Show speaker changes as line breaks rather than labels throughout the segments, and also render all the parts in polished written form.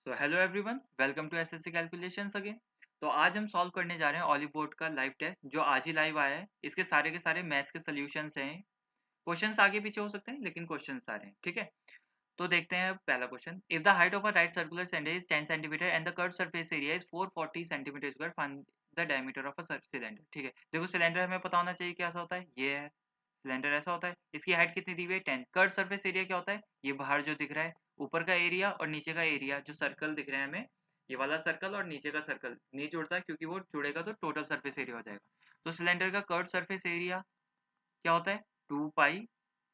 So hello everyone, welcome to SSC calculations again. तो आज हम सॉल्व करने जा रहे हैं ऑली बोर्ड का लाइव टेस्ट जो आज ही लाइव आया है। इसके सारे मैथ्स के सॉल्यूशंस हैं। क्वेश्चंस आगे पीछे हो सकते हैं लेकिन क्वेश्चंस सारे हैं, ठीक है। तो देखते हैं पहला question. If the height of a right circular cylinder is 10 centimetre and the curve surface area is 440 centimetre square, find the diameter of a cylinder. ठीक है, देखो सिलेंडर हमें पता होना चाहिए क्या होता है। ये है सिलेंडर, ऐसा होता है। इसकी हाइट कितनी दी हुई है 10। कर्व सरफेस एरिया क्या होता है, ये बाहर जो दिख रहा है ऊपर का एरिया और नीचे का एरिया, जो सर्कल दिख रहे हैं हमें, ये वाला सर्कल और नीचे का सर्कल नहीं जुड़ता है क्योंकि वो जुड़ेगा तो टोटल सरफेस एरिया हो जाएगा। तो सिलेंडर का कर्व सरफेस एरिया क्या होता है 2 pi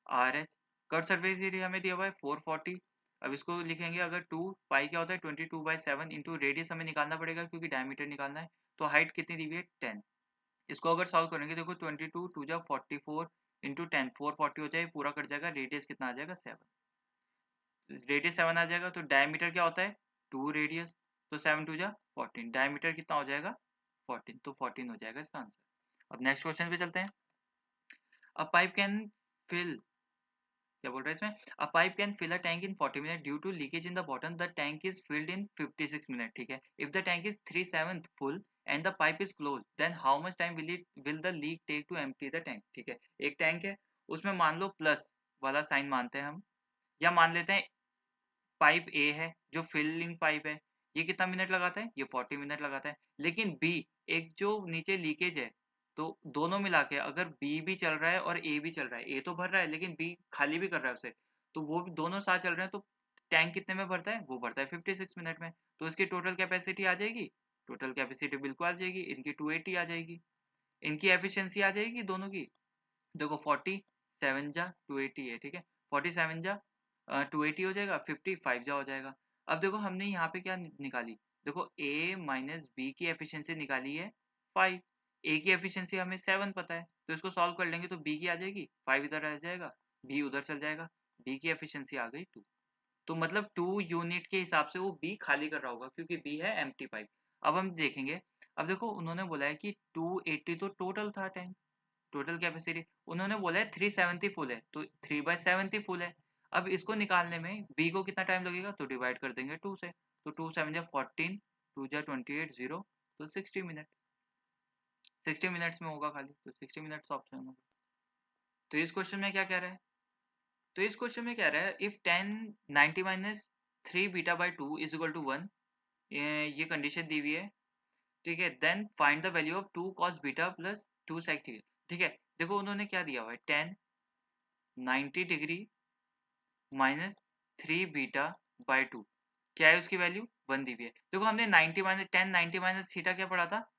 R H. Curve surface area हमें दिया हुआ है 440। अब इसको लिखेंगे, अगर 2 पाई क्या होता है 22/7 इंटू रेडियस हमें निकालना पड़ेगा क्योंकि डायमीटर निकालना है। तो हाइट कितनी दी हुई है 10। इसको अगर सॉल्व करेंगे, देखो 22 2 जा 44 इंटू 10 440 हो जाए, पूरा कट जाएगा। रेडियस कितना आ जाएगा 7। रेडियस 7 आ जाएगा तो डायमीटर क्या होता है 2 रेडियस, तो 7 2 जा 14। डायमीटर कितना हो जाएगा 14, तो 14 हो जाएगा इसका आंसर। अब नेक्स्ट क्वेश्चन पे चलते हैं। अ पाइप कैन फिल, क्या बोल रहा है इसमें, a pipe can fill a tank in 40 minute due to leakage in the bottom, the tank is filled in 56 minute. ठीक है, if the tank is 3/7 full and the pipe is close, then how much time will the leak take to empty the tank. ठीक है, एक tank है, उसमें मान लो plus वाला sign मानते हैं हम, या मान लेते हैं पाइप ए है जो फिलिंग पाइप है, ये कितना मिनट लगाता है, ये 40 मिनट लगाता है। लेकिन बी, एक जो नीचे लीकेज है, तो दोनों मिला के अगर बी भी चल रहा है और ए भी चल रहा है, ए तो भर रहा है लेकिन बी खाली भी कर रहा है उसे, तो वो भी दोनों साथ चल रहे हैं, तो टैंक कितने में भरता है, वो भरता है 56 मिनट में। तो इसकी टोटल कैपेसिटी आ जाएगी, टोटल कैपेसिटी बिल्कुल आ जाएगी, इनकी 280 आ जाएगी, इनकी एफिशिएंसी आ जाएगी दोनों की। देखो 47 जा 280 है, ठीक है, 47 जा 280 हो जाएगा, 55 जा हो जाएगा। अब देखो हमने यहाँ पे क्या निकाली, देखो a माइनस बी की एफिशिएंसी निकाली है 5, a की एफिशिएंसी हमें 7 पता है, तो इसको सॉल्व कर लेंगे तो b की आ जाएगी, 5 इधर आ जाएगा, b उधर चल जाएगा, b की एफिशिएंसी आ गई 2। तो मतलब 2 यूनिट के हिसाब से वो b खाली कर रहा होगा क्योंकि b है एम्प्टी पाइप। अब हम देखेंगे, अब देखो उन्होंने बोला है कि 280 तो टोटल था टैंक, टोटल कैपेसिटी। उन्होंने बोला है 370 फुल है, तो 3/70 फुल है। अब इसको निकालने में बी को कितना टाइम लगेगा, तो डिवाइड कर देंगे 2 से, तो 2 7 जा 14, 2 जा 28 0, तो 60 मिनट, 60 मिनट्स में होगा खाली, तो 60 मिनट्स ऑप्शन होगा। तो इस क्वेश्चन में क्या कह रहा है, तो इस क्वेश्चन में कह रहा है if 10 90 minus 3 beta by 2 is equal to 1, ये कंडीशन दी हुई है, ठीक है। Then find the value of 2 cos beta plus 2 sec theta. ठीक है, देखो उन्होंने क्या दिया हुआ है 10 90 डिग्री माइनस 3 बीटा बाई 2, क्या है उसकी वैल्यू 1 दी हुई है। देखो हमने 90 माइनस 10 90 माइनस थीटा क्या पढ़ा था,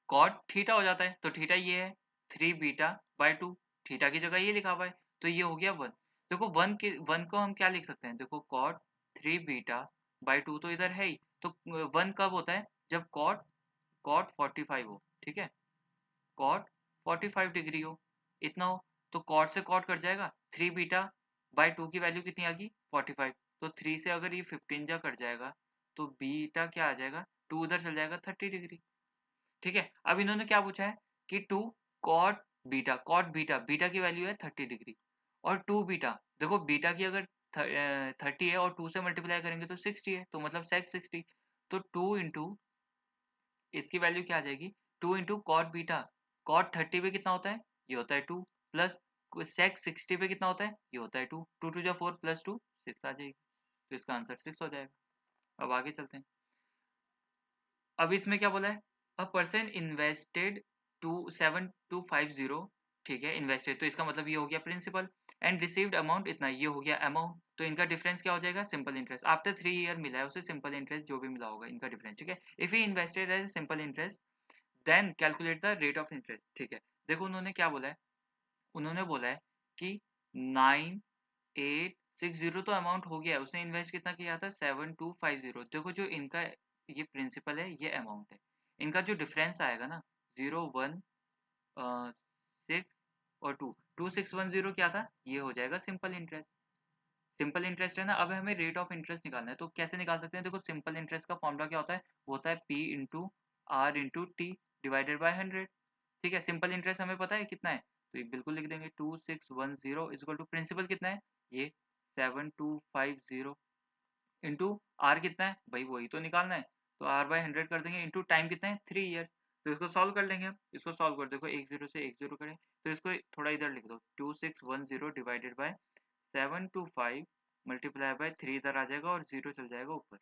कॉट थीटा हो जाता है, तो थीटा ये है 3 बीटा बाई 2, थीटा की जगह ये लिखा हुआ है, तो ये हो गया 1। देखो 1 को हम क्या लिख सकते हैं, देखो कॉट 3 बीटा बाई 2 तो इधर है ही, तो 1 कब होता है, जब कॉट कॉट 45 हो, ठीक है, कॉट 45 डिग्री हो, इतना हो, तो कॉट से कॉट कट जाएगा, 3 बीटा बाई 2 की वैल्यू कितनी आ गई 45, तो 3 से अगर ये 15 जा कट जाएगा, तो बीटा क्या आ जाएगा, 2 उधर चल जाएगा 30 डिग्री। ठीक है, अब इन्होंने क्या पूछा है कि 2 कॉट बीटा, बीटा की वैल्यू है 30 डिग्री, और 2 बीटा, देखो बीटा की अगर 30 है और 2 से मल्टीप्लाई करेंगे तो 60 है, तो मतलब सेक 60, तो 2 इंटू इसकी वैल्यू क्या आ जाएगी, 2 इंटू कॉट बीटा, कॉट 30 पे कितना होता है, ये होता है 2, प्लस सेक 60 पे कितना होता है, ये होता है 2, 2 2 जा 4 प्लस 2 6 आ जाएगी, तो इसका आंसर 6 हो जाएगा। अब आगे चलते हैं। अब इसमें क्या बोला है, अ पर्सन इन्वेस्टेड 27250, ठीक है, इन्वेस्टेड तो इसका मतलब ये हो गया प्रिंसिपल, एंड रिसीव्ड अमाउंट इतना, ये हो गया अमाउंट, तो इनका डिफरेंस क्या हो जाएगा, सिंपल इंटरेस्ट। आफ्टर 3 ईयर मिला है उसे सिंपल इंटरेस्ट, जो भी मिला होगा इनका डिफरेंस, ठीक है। If he invested as simple interest then calculate the rate of interest. ठीक है, देखो उन्होंने क्या बोला है, उन्होंने बोला है कि 9860 तो अमाउंट हो गया है, उसने इन्वेस्ट कितना किया था 7250। देखो जो इनका ये प्रिंसिपल है, ये अमाउंट है, इनका जो डिफरेंस आएगा ना 01 6 और 2610 क्या था, ये हो जाएगा सिंपल इंटरेस्ट। सिंपल इंटरेस्ट है ना, अब हमें रेट ऑफ इंटरेस्ट निकालना है, तो कैसे निकाल सकते हैं, देखो सिंपल इंटरेस्ट का फॉर्मूला क्या होता है, वो होता है P into R into T divided by 100। ठीक है, सिंपल इंटरेस्ट हमें पता है कितना है, तो ये बिल्कुल लिख देंगे 2610 इज इक्वल टू प्रिंसिपल कितना है, ये 7250 इंटू आर कितना है भाई, वही तो निकालना है, तो आर बाई 100 कर देंगे, इंटू टाइम कितना है 3 ईयर। तो इसको सॉल्व कर लेंगे हम, इसको सॉल्व कर देखो, एक जीरो से एक जीरो करें, तो इसको थोड़ा इधर लिख दो, 2610 डिवाइडेड बाय 725 मल्टीप्लाई बाय 3 इधर आ जाएगा और जीरो चल जाएगा ऊपर।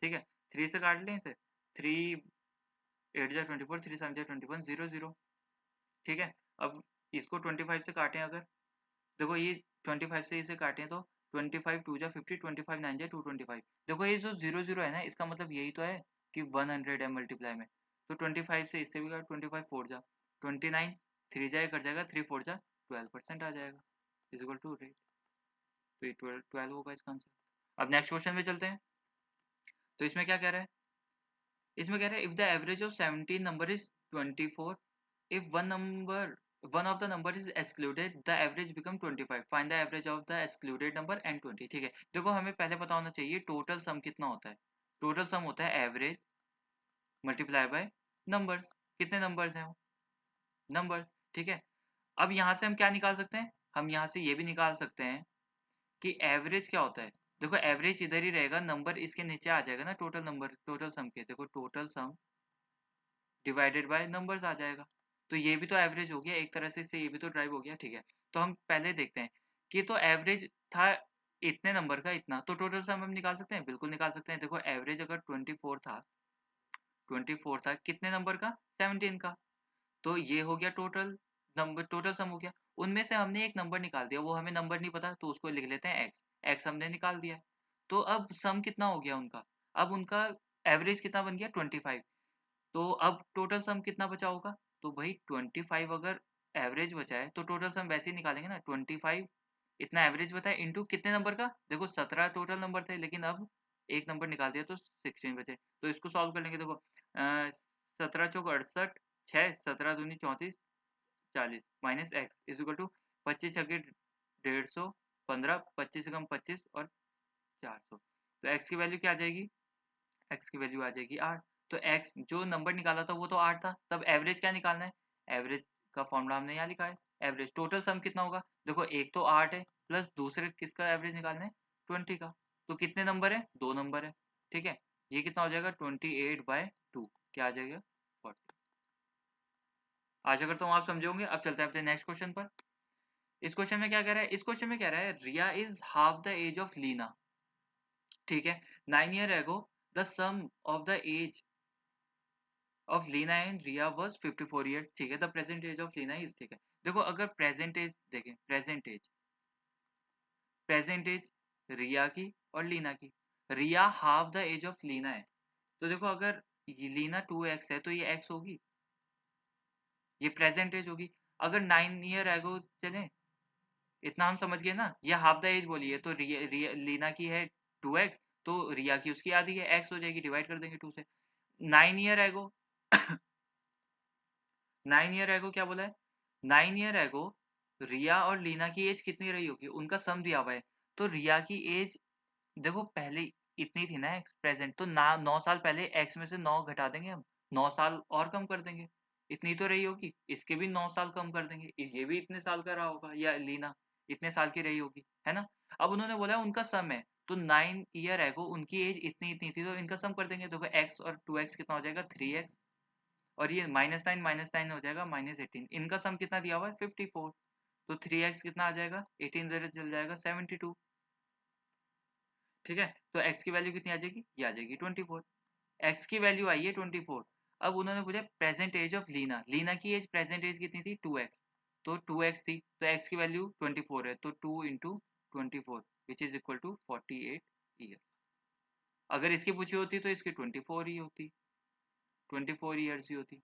ठीक है, 3 से काट लें इसे, 3 8 जा 24, 3 7 जा 21, 0 0। ठीक है, अब इसको 25 से काटें अगर, देखो ये 25 से इसे काटें तो 25 2 जा 50, 25 9 जा 225। देखो ये जो 0 0 है ना, इसका मतलब यही तो है कि 100 है मल्टीप्लाई में। तो 25 से इससे भी काट, 25 4 जा 29, 3 जा कट जाएगा, 3 4 जा 12% आ जाएगा, इज इक्वल टू रेट। तो ये 12 होगा इसका आंसर। अब नेक्स्ट क्वेश्चन में चलते हैं। तो इसमें क्या कह रहा है, इसमें कह रहा है if the average of 17 number is 24, if one of the number is excluded the average become 25, find the average of the excluded number and 20। ठीक है, देखो हमें पहले पता होना चाहिए टोटल सम कितना होता है। टोटल सम होता है एवरेज मल्टीप्लाई बाय नंबर्स, कितने नंबर्स हैं वो, नंबर्स। ठीक है, अब यहाँ से हम क्या निकाल सकते हैं, हम यहाँ से ये भी निकाल सकते हैं कि एवरेज क्या होता है। देखो एवरेज इधर ही रहेगा, नंबर इसके नीचे आ जाएगा ना, टोटल नंबर टोटल सम के, देखो total sum divided by numbers आ जाएगा। तो ये भी तो एवरेज हो गया एक तरह से, इससे ये भी तो ड्राइव हो गया। ठीक है, तो हम पहले देखते हैं कि तो एवरेज था इतने नंबर का इतना, तो टोटल सम हम निकाल सकते हैं, बिल्कुल निकाल सकते हैं। देखो एवरेज अगर 24 था, 24 था कितने नंबर का, 17 का, तो ये हो गया टोटल नंबर, टोटल सम हो गया। उनमें से हमने एक नंबर निकाल दिया, वो हमें नंबर नहीं पता तो उसको लिख लेते हैं एक्स, एक्स हमने निकाल दिया। तो अब सम कितना हो गया उनका, अब उनका एवरेज कितना बन गया 25। तो अब टोटल सम कितना बचा होगा, तो भाई 25 अगर एवरेज बचा है तो टोटल सम वैसे ही निकालेंगे ना, 25 इतना एवरेज बताए इंटू कितने नंबर का, देखो 17 टोटल नंबर थे लेकिन अब एक नंबर निकाल दिया तो 16 बचे। तो इसको सॉल्व कर लेंगे, देखो 17 चौक 68, 6 17 दूनी 34 40 minus X is equal to 25 छके 150, 15 25 से कम 25 और 400। तो एक्स की वैल्यू क्या आ जाएगी, एक्स की वैल्यू आ जाएगी 8। तो एक्स जो नंबर निकाला था वो तो 8 था, तब एवरेज क्या निकालना है, एवरेज का फॉर्मूला हमने यहाँ लिखा है। एवरेज टोटल सम कितना होगा, देखो एक तो 8 है प्लस दूसरे किसका एवरेज निकालना है 20 का, तो कितने नंबर है, दो नंबर है। ठीक है, ये कितना हो जाएगा 28/2, क्या आ जाएगा 40। आशा करता हूँ आप समझे होंगे। अब चलते हैं अपने नेक्स्ट क्वेश्चन पर। इस क्वेश्चन में क्या कह रहा है, इस क्वेश्चन में कह रहा है Ria is half the age of Lena. ठीक है, 9 year ago the sum of the age of Lena and Ria was 54 years। ठीक है, the present age of Lena is, ठीक है। देखो अगर प्रेजेंट एज देखें, प्रेजेंट एज रिया की और लीना की, Ria half the age of Lena है, तो देखो अगर लीना 2x है तो ये x होगी, ये प्रेजेंट एज होगी। अगर 9 ईयर एगो चले, इतना हम समझ गए ना, ये हाफ द एज बोली है तो लीना की है 2x, तो रिया की उसकी आधी है, x हो जाएगी, डिवाइड कर देंगे 2 से। 9 ईयर एगो 9 ईयर एगो क्या बोला है, 9 ईयर एगो रिया और लीना की एज कितनी रही होगी, उनका सम दिया हुआ है। तो रिया की एज देखो पहले इतनी थी ना एक्स प्रेजेंट, तो ना 9 साल पहले एक्स में से 9 घटा देंगे हम, 9 साल और कम कर देंगे, इतनी तो रही होगी, इसके भी 9 साल कम कर देंगे, ये भी इतने साल का रहा होगा, या लीना इतने साल की रही होगी, है ना। अब उन्होंने बोला उनका सम है, तो 9 ईयर एगो उनकी एज इतनी इतनी थी, तो इनका सम कर देंगे। देखो एक्स और 2x कितना हो जाएगा 3x, और ये -9 हो जाएगा -18, इनका सम कितना दिया हुआ है 54, तो 3x कितना आ जाएगा 18 जरा चल जाएगा 72। ठीक है, तो x की वैल्यू कितनी आ जाएगी, ये आ जाएगी 24। x की वैल्यू आई है 24। अब उन्होंने पूछा present age of Leena, Leena की एज प्रेजेंट एज कितनी थी 2x, तो 2x थी, तो x की वैल्यू 24 है, तो 2 into 24 which is equal to 48 year. अगर इसकी पूछी होती तो इसकी 24 ही होती, 24 ईयर्स ही होती।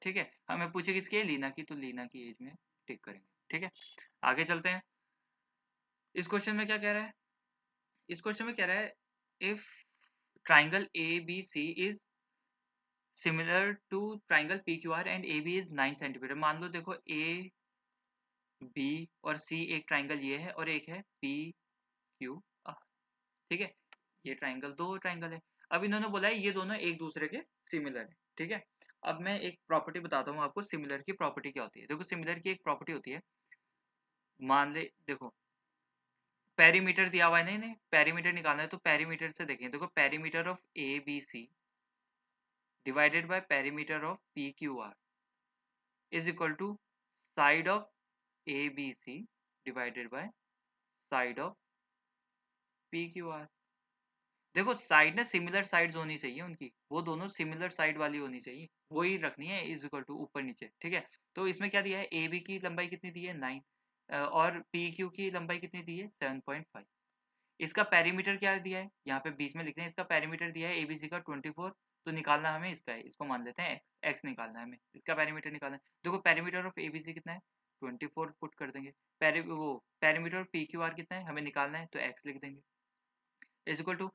ठीक है, हमें पूछे किसकी है, लीना की, तो लीना की एज में टिक करेंगे। ठीक है, आगे चलते हैं। इस क्वेश्चन में क्या कह रहा है, इस क्वेश्चन में कह रहा है if triangle A B C is similar to triangle P Q R and A B is 9 centimetre. मान लो देखो ए बी और सी एक ट्राइंगल ये है और एक है पी क्यू आर। ठीक है, ये ट्राइंगल, दो ट्राइंगल है। अब इन्होंने बोला है ये दोनों एक दूसरे के सिमिलर है। ठीक है, अब मैं एक प्रॉपर्टी बताता हूँ आपको, सिमिलर की प्रॉपर्टी क्या होती है। देखो सिमिलर की एक प्रॉपर्टी होती है, मान ले देखो पेरीमीटर दिया हुआ है, नहीं नहीं पेरीमीटर निकालना है तो पेरीमीटर से देखें, देखो perimeter of A B C divided by perimeter of P Q R is equal to side of A B C divided by side of P Q R. देखो साइड ना सिमिलर साइड्स होनी चाहिए उनकी, वो दोनों सिमिलर साइड वाली होनी चाहिए, वही रखनी है इज इक्वल टू ऊपर नीचे, ठीक है। तो इसमें क्या दिया है, ए बी की लंबाई कितनी दी है 9 और पी क्यू की लंबाई कितनी दी है 7.5। इसका पेरीमीटर क्या दिया है, यहाँ पे बीच में लिखते हैं, इसका पेरीमीटर दिया है एबीसी का 24, तो निकालना हमें इसका है, इसको मान लेते हैं एक्स निकालना है हमें, इसका पेरीमीटर निकालना है। देखो पेरीमीटर ऑफ एबीसी कितना है 24 पुट कर देंगे, perimeter of P Q R कितना है हमें निकालना है, तो एक्स लिख देंगे is equal to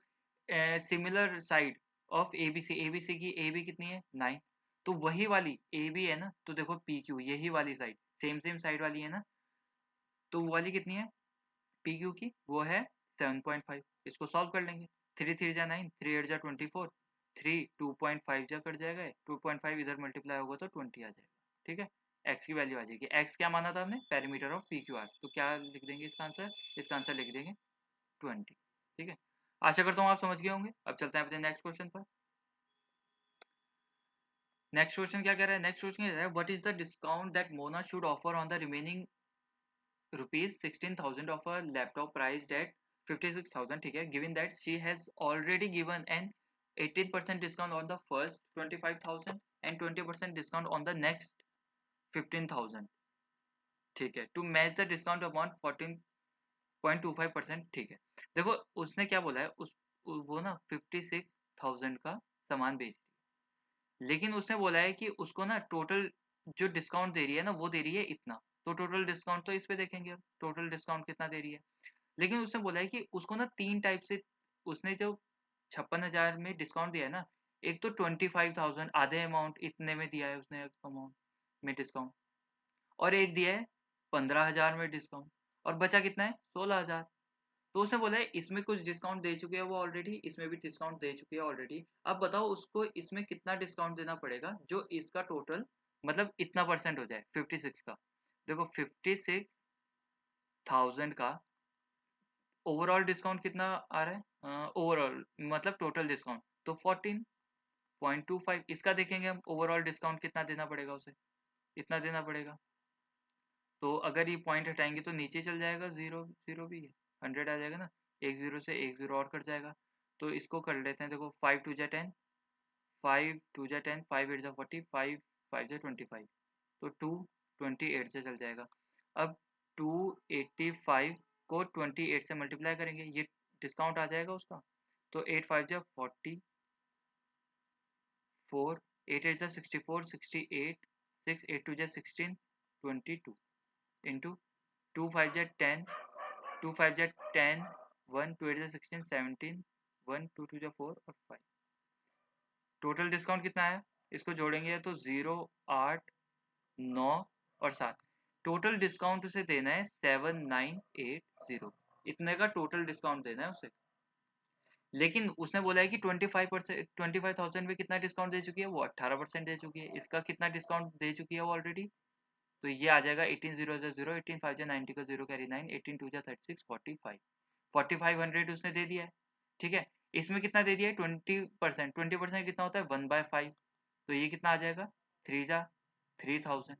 similar side of ABC, ABC की ए बी कितनी है 9, तो वही वाली ए बी है ना, तो देखो पी क्यू यही वाली साइड सेम सेम साइड वाली है ना, तो वो वाली कितनी है पी क्यू की, वो है 7.5। इसको सॉल्व कर लेंगे, 3 3 जा 9, 3 8 जा 24, 3 2.5 जा कट जाएगा, 2.5 इधर मल्टीप्लाई होगा तो 20 आ जाएगा, ठीक है। एक्स की वैल्यू आ जाएगी, एक्स क्या माना था हमने perimeter of P Q are, तो क्या लिख देंगे इसका आंसर लिख देंगे 20, ठीक है। आशा करता हूँ आप समझ गए होंगे। अब चलते हैं अपने नेक्स्ट क्वेश्चन पर। नेक्स्ट क्वेश्चन क्या कह रहा है, नेक्स्ट क्वेश्चन कह रहा है what is the discount that Mona should offer on the remaining ₹16,000 of a laptop priced at 56,000, ठीक है, given that she has already given an 18% discount on the first 25,000 and 20% discount on the next 15,000, ठीक है, to match the discount amount 14.25%, ठीक है। देखो उसने क्या बोला है, वो ना 56,000 का सामान बेच रही है, लेकिन उसने बोला है कि उसको ना टोटल जो डिस्काउंट दे रही है ना वो दे रही है इतना, तो टोटल डिस्काउंट तो इस पे देखेंगे, अब टोटल डिस्काउंट कितना दे रही है। लेकिन उसने बोला है कि उसको ना 3 टाइप से, उसने जो 56,000 में डिस्काउंट दिया है ना, एक तो 25,000 आधे अमाउंट इतने में दिया है उसने अमाउंट में डिस्काउंट, और एक दिया है 15,000 में डिस्काउंट, और बचा कितना है 16,000। तो उसने बोला है इसमें कुछ डिस्काउंट दे चुके हैं वो ऑलरेडी, इसमें भी डिस्काउंट दे चुके हैं ऑलरेडी, अब बताओ उसको इसमें कितना डिस्काउंट देना पड़ेगा जो इसका टोटल मतलब इतना परसेंट हो जाए 56 का। देखो 56,000 का ओवरऑल डिस्काउंट कितना आ रहा है, ओवरऑल मतलब टोटल डिस्काउंट तो 14.25, इसका देखेंगे हम ओवरऑल डिस्काउंट कितना देना पड़ेगा उसे, इतना देना पड़ेगा, तो अगर ये पॉइंट हटाएंगे तो नीचे चल जाएगा, जीरो जीरो भी है 100 आ जाएगा ना, एक जीरो से एक जीरो और कट जाएगा, तो इसको कर लेते हैं, देखो 5 2 जा 10, 5 2 जा 10, 5 8 जा 40, 5 5 जा 25, तो 228 से चल जाएगा। अब 285 को 28 से मल्टीप्लाई करेंगे, ये डिस्काउंट आ जाएगा उसका, तो 8 5 जा 40, 4 8 8 जा 64, 68, 6 8 2 जा 16, 22 इंटू 2 5 जा 10, 2 5 जा 10, 1 2 8 जा 16, 17, 1 2 2 जा 4 और 5, टोटल डिस्काउंट कितना है, इसको जोड़ेंगे तो 0 8 9 और 7, टोटल डिस्काउंट उसे देना है 7980, इतने का टोटल डिस्काउंट देना है उसे। लेकिन उसने बोला है कि 25%, 25,000 में कितना डिस्काउंट दे चुकी है वो 18% दे चुकी है, इसका कितना डिस्काउंट दे चुकी है वो ऑलरेडी, तो ये आ जाएगा 18 0 0, 18 5 90 का 0 कैरी 9, 18 2 36, 45, 4500 उसने दे दिया है, ठीक है। इसमें कितना दे दिया है 20%, 20% कितना होता है 1/5, तो ये कितना आ जाएगा 3 जा 3000।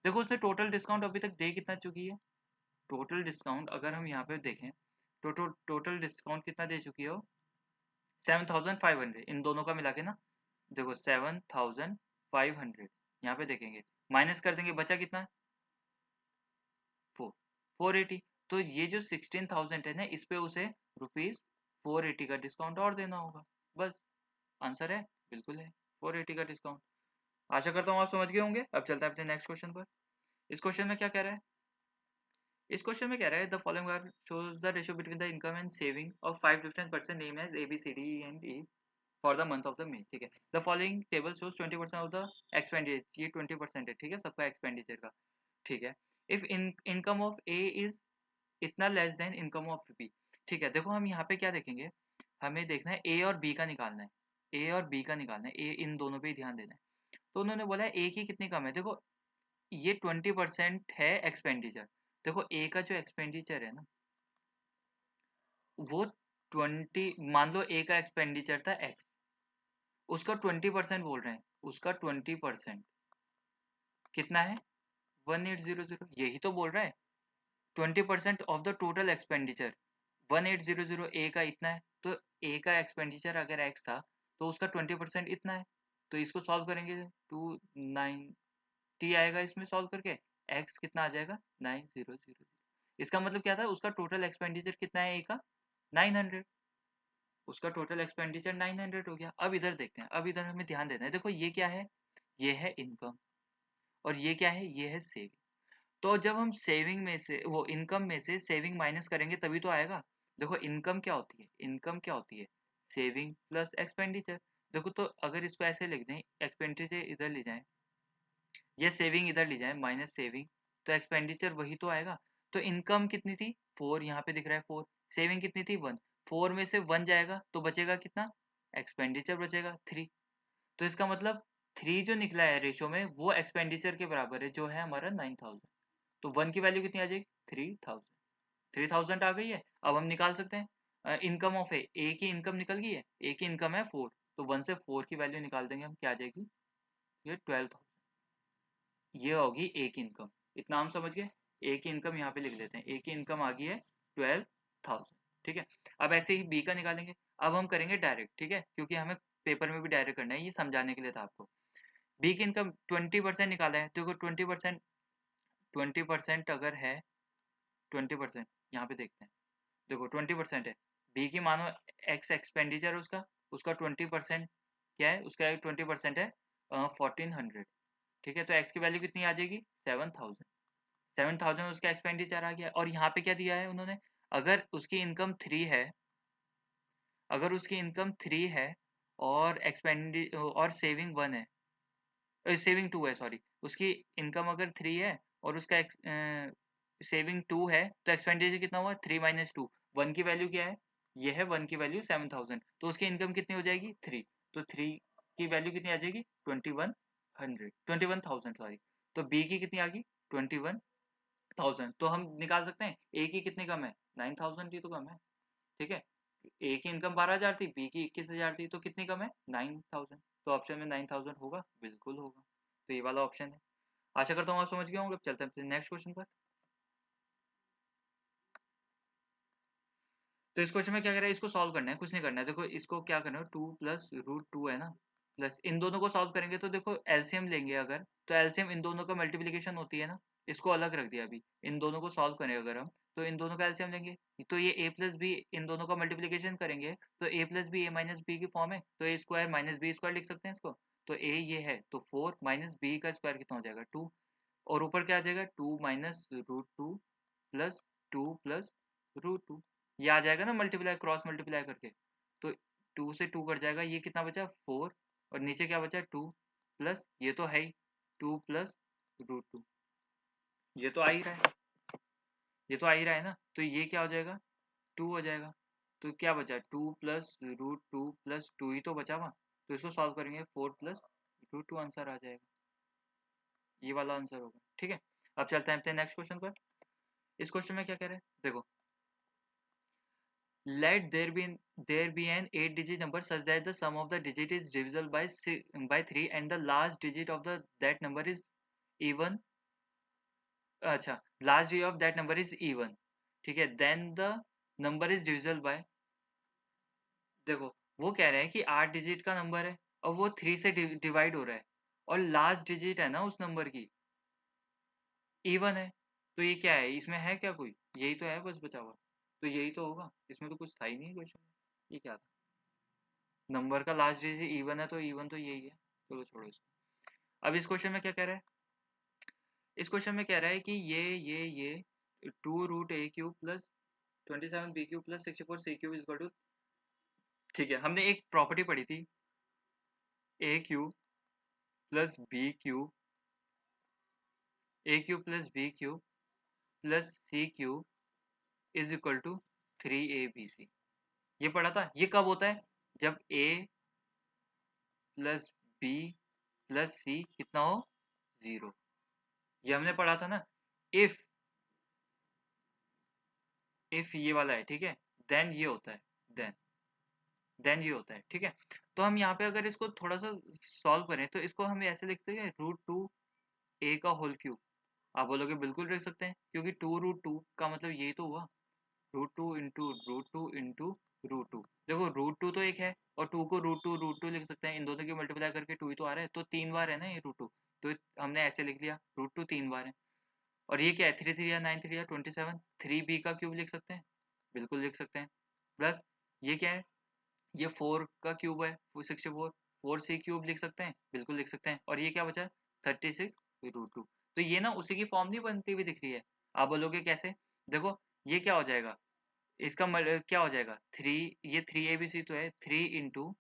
देखो उसने टोटल डिस्काउंट अभी तक दे कितना चुकी है, टोटल डिस्काउंट अगर हम यहाँ पे देखें टोटल डिस्काउंट कितना दे चुकी है वो 7,500, इन दोनों का मिला के ना, देखो 7,500 यहाँ पे देखेंगे, माइनस कर देंगे बचा कितना 480, तो ये जो 16,000 है ना इस पे उसे ₹480 का डिस्काउंट और देना होगा, बस आंसर है, बिल्कुल है 480 का डिस्काउंट। आशा करता हूँ आप समझ गए होंगे। अब चलते हैं अपने नेक्स्ट क्वेश्चन पर। इस क्वेश्चन में क्या कह रहा है, इस क्वेश्चन में कह रहा है the following are shows the ratio between the income and saving of 5 different person name as A B C D and E for the month of the May, ठीक है। The following table shows 20% of the expenditure, ये 20% है, ठीक है, सबका expenditure का, ठीक है। If income of A is इतना less than income of B, ठीक है। देखो हम यहाँ पे क्या देखेंगे, हमें देखना है ए और बी का निकालना है, ए और बी का निकालना है, ए इन दोनों पे ही ध्यान देना है। तो उन्होंने बोला है ए की कितनी कम है, देखो ये 20% है एक्सपेंडिचर, देखो ए का जो एक्सपेंडिचर है ना वो 20, मान लो ए का एक्सपेंडिचर था एक्स, उसका 20% बोल रहे हैं, उसका 20% कितना है 1800, यही तो बोल रहा है 20% ऑफ द टोटल एक्सपेंडिचर 1800 ए का इतना है, तो ए का एक्सपेंडिचर अगर एक्स था तो उसका 20% इतना है, तो इसको सॉल्व करेंगे 290 आएगा, इसमें सॉल्व करके एक्स कितना आ जाएगा 9000, इसका मतलब क्या था उसका टोटल एक्सपेंडिचर कितना है ए का 900, उसका टोटल एक्सपेंडिचर 900 हो गया। अब इधर देखते हैं, अब इधर हमें ध्यान देना है, देखो ये क्या है, ये है इनकम, और ये क्या है, ये है सेविंग। तो जब हम सेविंग में से वो इनकम में से सेविंग माइनस करेंगे तभी तो आएगा। देखो इनकम क्या होती है, इनकम क्या होती है, सेविंग प्लस एक्सपेंडिचर। देखो तो अगर इसको ऐसे लिख दें, एक्सपेंडिचर इधर ले जाएं, ये सेविंग इधर ले जाएं माइनस सेविंग, तो एक्सपेंडिचर वही तो आएगा। तो इनकम कितनी थी 4, यहाँ पे दिख रहा है 4, सेविंग कितनी थी 1, 4 में से 1 जाएगा तो बचेगा कितना, एक्सपेंडिचर बचेगा 3। तो इसका मतलब 3 जो निकला है रेशो में वो एक्सपेंडिचर के बराबर है जो है हमारा 9000। तो 1 की वैल्यू कितनी आ जाएगी 3000, 3000 आ गई है। अब हम निकाल सकते हैं इनकम ऑफ ए की इनकम निकल गई है, ए की इनकम है 4, तो 1 से 4 की वैल्यू निकाल देंगे हम, क्या आ जाएगी, ये 12000, ये होगी ए की इनकम। इतना हम समझ गए, ए की इनकम यहाँ पे लिख लेते हैं, ए की इनकम आ गई है 12000, ठीक है। अब ऐसे ही बी का निकालेंगे, अब हम करेंगे डायरेक्ट, ठीक है, क्योंकि हमें पेपर में भी डायरेक्ट करना है, ये समझाने के लिए था आपको। बी की इनकम 20% निकाला है, देखो 20%, 20% अगर है 20%, यहाँ पे देखते हैं, देखो 20% है, बी की मानो एक्स एक्सपेंडिचर उसका, उसका 20% क्या है, उसका 20% है 1400, ठीक है। तो एक्स की वैल्यू कितनी आ जाएगी 7000, 7000 उसका एक्सपेंडिचर आ गया। और यहाँ पे क्या दिया है उन्होंने, अगर उसकी इनकम 3 है, अगर उसकी इनकम 3 है और एक्सपेंडि और सेविंग 1 है, सेविंग 2 है, सॉरी, उसकी इनकम अगर 3 है और उसका सेविंग 2 है, तो एक्सपेंडिचर कितना हुआ 3 माइनस 2, 1 की वैल्यू क्या है, ये है 1 की वैल्यू 7000, तो उसकी इनकम कितनी हो जाएगी 3, तो 3 की वैल्यू कितनी आ जाएगी 2100 सॉरी, तो बी की कितनी आ गई 21,000। तो हम निकाल सकते हैं ए की कितनी कम है 9000 की तो कम है, ठीक है। ए की इनकम 12,000 थी, बी की 21,000 थी, तो कितनी कम है 9000, तो ऑप्शन में 9000 होगा, बिल्कुल होगा। तो ये वाला ऑप्शन है। आशा करता हूँ आप समझ गए होंगे। अब चलते हैं नेक्स्ट क्वेश्चन पर। तो इस क्वेश्चन में क्या करें, इसको सॉल्व करना है, कुछ नहीं करना है। देखो इसको क्या करना है, 2 + √2 है ना, प्लस इन दोनों को सॉल्व करेंगे तो देखो एलसीएम लेंगे अगर, तो एलसीएम इन दोनों का मल्टीप्लिकेशन होती है ना, इसको अलग रख दिया अभी, इन दोनों को सॉल्व करें अगर हम, तो इन दोनों का एलसीएम लेंगे, तो ये a प्लस बी, इन दोनों का मल्टीप्लिकेशन करेंगे तो a plus B A minus B की फॉर्म है, तो A square minus B square लिख सकते हैं इसको। तो a ये है तो 4 माइनस बी का स्क्वायर कितना हो जाएगा 2, और ऊपर क्या आ जाएगा 2 माइनस √2 प्लस 2 प्लस √2, ये आ जाएगा ना मल्टीप्लाई, क्रॉस मल्टीप्लाई करके, तो 2 से 2 कट जाएगा, ये कितना बचा 4, और नीचे क्या बचा 2 प्लस, ये तो है ही 2 प्लस √2, ये तो आ ही रहा है, ये तो आ ही रहा है ना, तो ये क्या हो जाएगा 2 हो जाएगा। तो क्या बचा 2 प्लस √2 प्लस 2 ही तो बचा हुआ, तो इसको सॉल्व करेंगे 4 प्लस √2 आंसर आ जाएगा, ये वाला आंसर होगा, ठीक है। अब चलते हैं अपने नेक्स्ट क्वेश्चन पर। इस क्वेश्चन में क्या कह रहे हैं देखो, let there be an 8-digit number such that the sum of the digit is divisible by 3 and the last digit of that number is even, अच्छा, last digit of that number is even, ठीक है, then the number is divisible by, देखो वो कह रहे हैं कि 8 digit का नंबर है और वो 3 से डिवाइड हो रहा है, और लास्ट डिजिट है ना उस नंबर की इवन है, तो ये क्या है, इसमें है क्या कोई, यही तो है बस बचा हुआ, तो यही तो होगा, इसमें तो कुछ था ही नहीं क्वेश्चन में, ये क्या था, नंबर का लास्ट डिजिट इवन है तो इवन तो यही है, चलो छोड़ो इसको। अब इस क्वेश्चन में क्या कह रहा है, इस क्वेश्चन में कह रहा है कि ये 2√a³ plus 27b³ plus 64c³ is equal to, ठीक है, हमने एक प्रॉपर्टी पढ़ी थी a³ plus b³ a³ plus b³ plus c³ is equal to 3abc, ये पढ़ा था। ये कब होता है, जब a प्लस बी प्लस सी कितना हो 0, ये हमने पढ़ा था ना। इफ ये वाला है, ठीक है, देन ये होता है, देन देन ये होता है, ठीक है। तो हम यहाँ पे अगर इसको थोड़ा सा सॉल्व करें तो इसको हम ऐसे लिखते हैं √2a का होल क्यूब। आप बोलोगे बिल्कुल लिख सकते हैं, क्योंकि 2√2 का मतलब यही तो हुआ, √2 × √2 × √2। देखो √2 तो एक है और 2 को √2 लिख सकते हैं, इन दोनों की मल्टीप्लाई करके 2 ही तो आ रहा है, तो 3 बार है ना ये √2, तो हमने ऐसे लिख लिया √2 3 बार है। और ये क्या है, 3 3 या 9 3 या 27, 3b का क्यूब लिख सकते हैं, बिल्कुल लिख सकते हैं। प्लस ये क्या है, ये 4 का क्यूब है, 64, 4c क्यूब लिख सकते हैं, बिल्कुल लिख सकते हैं। और ये क्या बचा, 36 √2। तो ये ना उसी की फॉर्म नहीं बनती हुई दिख रही है। आप बोलोगे कैसे, देखो ये क्या हो जाएगा, इसका क्या हो जाएगा, 3, ये 3abc तो है, 3 इंटू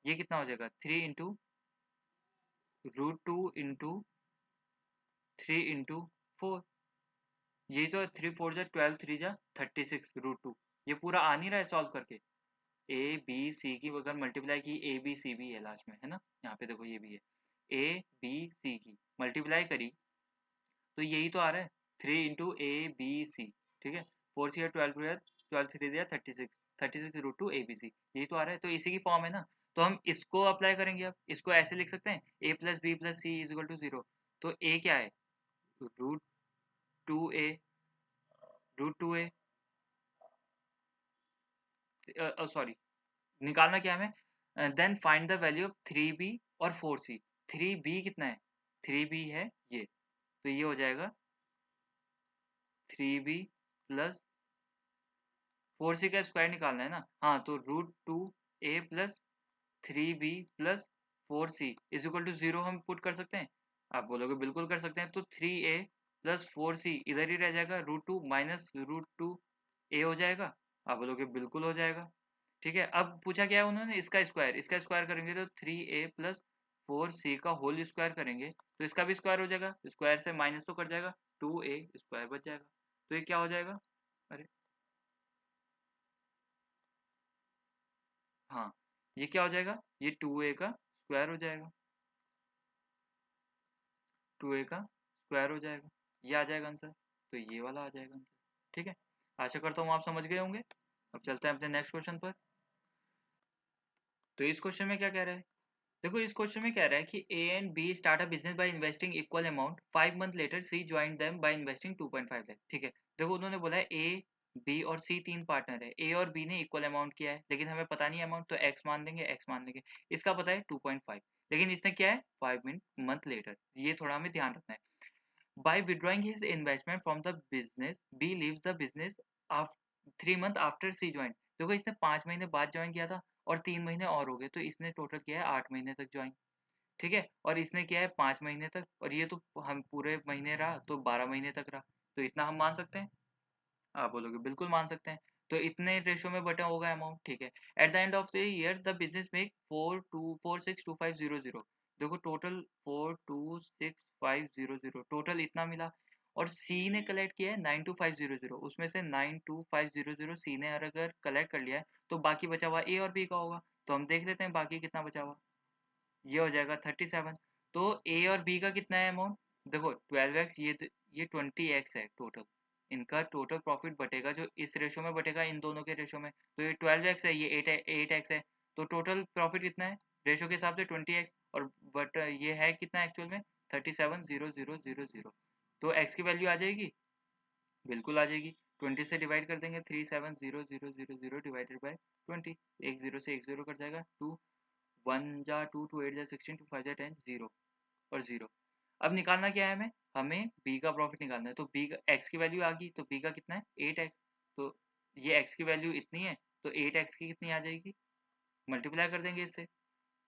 ये कितना हो जाएगा, 3 इंटू √2 × 3 × 4, यही तो है, 3 4 जा 12, 3 जा 36 √2। ये पूरा आ नहीं रहा है सॉल्व करके, ए बी सी की अगर मल्टीप्लाई की, ए बी सी भी है लास्ट में, है ना, यहाँ पे देखो ये भी है, ए बी सी की मल्टीप्लाई करी तो यही तो आ रहा है, 3 इंटू ए बी सी, ठीक है। 4 3 12 12 12 3 दिया 36, 36 √2 ABC, यही तो आ रहा है, तो इसी की फॉर्म है ना। तो हम इसको अप्लाई करेंगे, अब इसको ऐसे लिख सकते हैं, a + b + c = 0। तो a क्या है, √2a, √2a, सॉरी, निकालना क्या है हमें, then find the value of 3b और 4c। 3b कितना है, 3b है ये, तो ये हो जाएगा 3b प्लस 4c का स्क्वायर निकालना है ना, हाँ, तो √2a plus 3b plus 4c = 0 हम पुट कर सकते हैं। आप बोलोगे बिल्कुल कर सकते हैं, तो 3a प्लस 4c इधर ही रह जाएगा, √2 माइनस √2a हो जाएगा। आप बोलोगे बिल्कुल हो जाएगा, ठीक है। अब पूछा क्या है उन्होंने, इसका स्क्वायर करेंगे तो 3a प्लस 4c का होल स्क्वायर करेंगे तो इसका भी स्क्वायर हो जाएगा, स्क्वायर से माइनस तो कट जाएगा, 2a स्क्वायर बच जाएगा। तो ये क्या हो जाएगा, अरे हाँ, ये क्या हो जाएगा, ये 2a का स्क्वायर हो जाएगा, 2a का स्क्वायर हो जाएगा, ये आ जाएगा आंसर, तो ये वाला आ जाएगा आंसर, ठीक है। आशा करता हूँ आप समझ गए होंगे। अब चलते हैं अपने नेक्स्ट क्वेश्चन पर। तो इस क्वेश्चन में क्या कह रहा है, देखो इस क्वेश्चन में कह रहा है कि A and B start a business by investing equal amount, 5 month later C join them by investing 2.5 lakh, ठीक है। देखो उन्होंने बोला है ए बी और सी तीन पार्टनर है, ए और बी ने इक्वल अमाउंट किया है, लेकिन हमें पता नहीं अमाउंट, तो एक्स मान देंगे, एक्स मान देंगे। इसका पता है 2.5, लेकिन इसने क्या है 5 मंथ लेटर, ये थोड़ा हमें ध्यान रखना है। By withdrawing his investment from the business, B leaves the business after 3 months after C joined। देखो इसने 5 महीने बाद ज्वाइन किया था और 3 महीने और हो गए, तो इसने टोटल किया है 8 महीने तक ज्वाइन, ठीक है। और इसने किया है 5 महीने तक, और ये तो हम पूरे महीने रहा तो 12 महीने तक रहा, तो इतना हम मान सकते हैं। आप बोलोगे बिल्कुल मान सकते हैं, तो इतने रेशो में बटा होगा अमाउंट, ठीक है। At the end of the year the business make 4262500। देखो टोटल 4262500 टोटल इतना मिला, और सी ने कलेक्ट किया है 92500, उसमें से 92500 सी ने अगर कलेक्ट कर लिया है तो बाकी बचा हुआ ए और बी का होगा। तो हम देख लेते हैं बाकी कितना बचा हुआ, ये हो जाएगा 37। तो ए और बी का कितना है अमाउंट, देखो 12x, ये 20x है टोटल, इनका टोटल प्रॉफिट बटेगा जो इस रेशो में बटेगा, इन दोनों के रेशो में, तो ये 12x है, ये 8x है, तो टोटल प्रॉफिट कितना है रेशो के हिसाब से 20x, और बट ये है कितना एक्चुअल में 370000। तो x की वैल्यू आ जाएगी, बिल्कुल आ जाएगी, 20 से डिवाइड कर देंगे, 370000 डिवाइडेड बाई 20, एक जीरो से एक जीरो कट जाएगा, 2 1 जा 2, 2 8 जा 16, 2 5 जा 10, 0 और 0। अब निकालना क्या है हमें, बी का प्रॉफिट निकालना है, तो बी का एक्स की वैल्यू आ गई, तो बी का कितना है 8x, तो ये एक्स की वैल्यू इतनी है, तो 8x की कितनी आ जाएगी, मल्टीप्लाई कर देंगे इससे।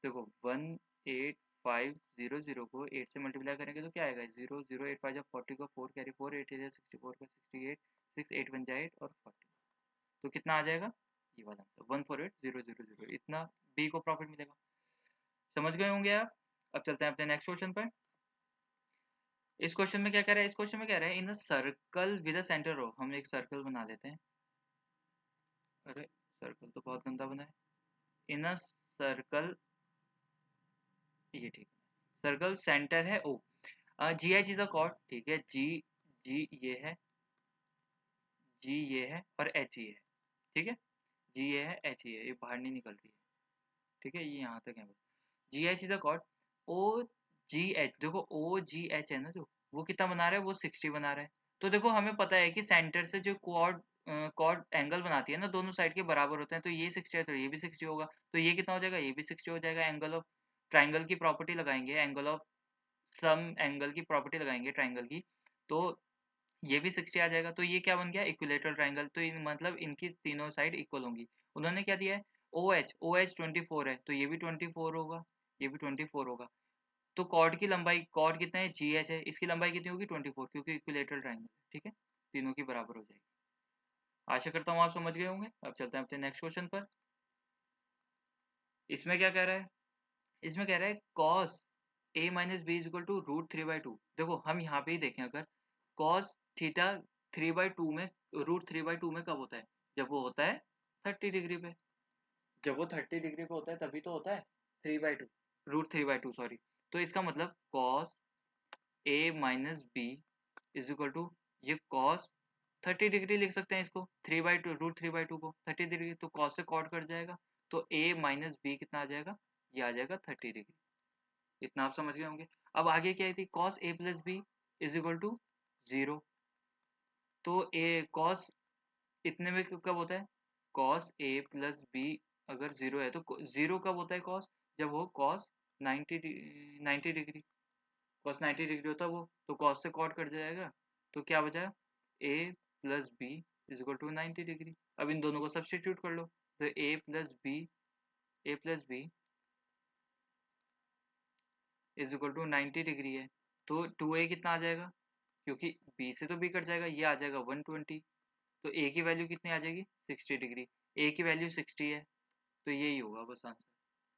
देखो 18500 को 8 से मल्टीप्लाई करेंगे तो क्या आएगा, 0 0 8 5 जा 40 का 4 कैरी 4 8 जा 64 का 68, 6 8 1 जा 8 और 40, तो कितना आ जाएगा, ये वाला आंसर 148,000, इतना बी को प्रॉफिट मिलेगा। समझ गए होंगे आप। अब चलते हैं अपने नेक्स्ट क्वेश्चन पर। इस क्वेश्चन में क्या कह रहा है, इस क्वेश्चन में कह रहा है in a circle with a centre O, हम एक सर्कल बना लेते हैं, अरे सर्कल तो बहुत गंदा बना है, इन अ सर्कल, ये ठीक, सर्कल सेंटर है O, G H is a chord, ठीक है, जी जी ये है, जी ये है और एच ये है, ठीक है। जी ए है, एच ई है, ये बाहर नहीं निकल रही है, ठीक है, ये यहाँ तक है बस। G H is a chord, O G H, देखो ओ जी एच है ना जो, वो कितना बना रहा है, वो 60 बना रहा है। तो देखो हमें पता है कि सेंटर से जो कॉर्ड कॉर्ड एंगल बनाती है ना, दोनों साइड के बराबर होते हैं, तो ये 60 है तो ये भी 60 होगा, तो ये कितना हो जाएगा, ये भी 60 हो जाएगा। एंगल ऑफ ट्राइंगल की प्रॉपर्टी लगाएंगे, एंगल ऑफ सम एंगल की प्रॉपर्टी लगाएंगे ट्राइंगल की, तो ये भी 60 आ जाएगा। तो ये क्या बन गया, इक्विलेटरल ट्राइंगल, तो मतलब इनकी तीनों साइड इक्वल होंगी। उन्होंने क्या दिया है, ओ एच 24 है, तो ये भी 24 होगा, ये भी 24 होगा। तो कॉर्ड की लंबाई, कॉर्ड कितना है, जी एच है, इसकी लंबाई कितनी होगी, 24, क्योंकि इक्विलेटरल ट्राइंगल है, ठीक है, तीनों की बराबर हो जाएगी। आशा करता हूँ आप समझ गए होंगे। अब चलते हैं अपने नेक्स्ट क्वेश्चन पर। इसमें क्या कह रहा है, इसमें कह रहा है cos A minus B is equal to √3/2। देखो हम यहाँ पे ही देखें, अगर कॉस थीटा 3/2 में, √3/2 में कब होता है, जब वो होता है 30 डिग्री पे, जब वो 30 डिग्री पे होता है तभी तो होता है 3/2, √3/2 सॉरी। तो इसका मतलब cos A minus B is equal to, ये कॉस 30 डिग्री लिख सकते हैं इसको, 3/2 √3/2 को 30 डिग्री, तो कॉस से कॉट कट जाएगा, तो ए माइनस बी कितना आ जाएगा, ये आ जाएगा 30 डिग्री। इतना आप समझ गए होंगे। अब आगे क्या थी, cos A plus B is equal to 0। तो ए कॉस इतने में कब होता है, कॉस ए प्लस बी अगर 0 है, तो 0 कब होता है कॉस, जब वो कॉस 90 डिग्री, कॉस 90 डिग्री होता है वो, तो कॉस से कॉट कट जाएगा, तो क्या बचा, A plus B is equal to 90 degree. अब इन दोनों को सब्सटीट्यूट कर लो, तो A plus B is equal to 90 degree है, तो 2a कितना आ जाएगा, क्योंकि b से तो b कट जाएगा, ये आ जाएगा 120, तो a की वैल्यू कितनी आ जाएगी, 60 डिग्री, a की वैल्यू 60 है, तो यही होगा बस आंसर।